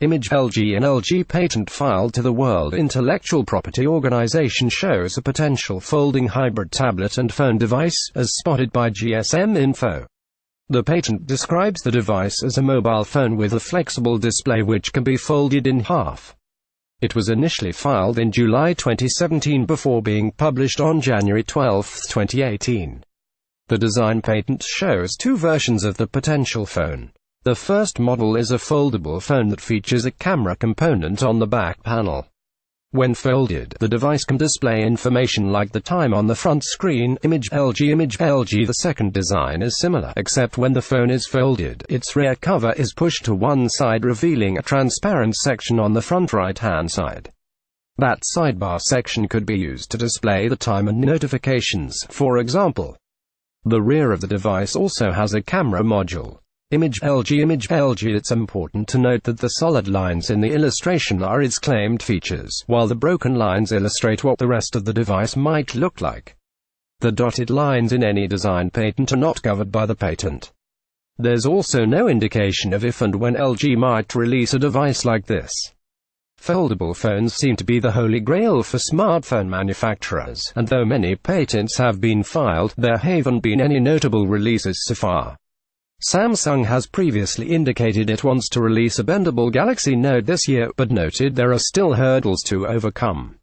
Image LG. An LG patent filed to the World Intellectual Property Organization shows a potential folding hybrid tablet and phone device, as spotted by GSM Info. The patent describes the device as a mobile phone with a flexible display which can be folded in half. It was initially filed in July 2017 before being published on January 12, 2018. The design patent shows two versions of the potential phone. The first model is a foldable phone that features a camera component on the back panel. When folded, the device can display information like the time on the front screen. Image LG. The second design is similar, except when the phone is folded, its rear cover is pushed to one side, revealing a transparent section on the front right-hand side. That sidebar section could be used to display the time and notifications, for example. The rear of the device also has a camera module. Image LG. It's important to note that the solid lines in the illustration are its claimed features, while the broken lines illustrate what the rest of the device might look like. The dotted lines in any design patent are not covered by the patent. There's also no indication of if and when LG might release a device like this. Foldable phones seem to be the holy grail for smartphone manufacturers, and though many patents have been filed, there haven't been any notable releases so far. Samsung has previously indicated it wants to release a bendable Galaxy Note this year, but noted there are still hurdles to overcome.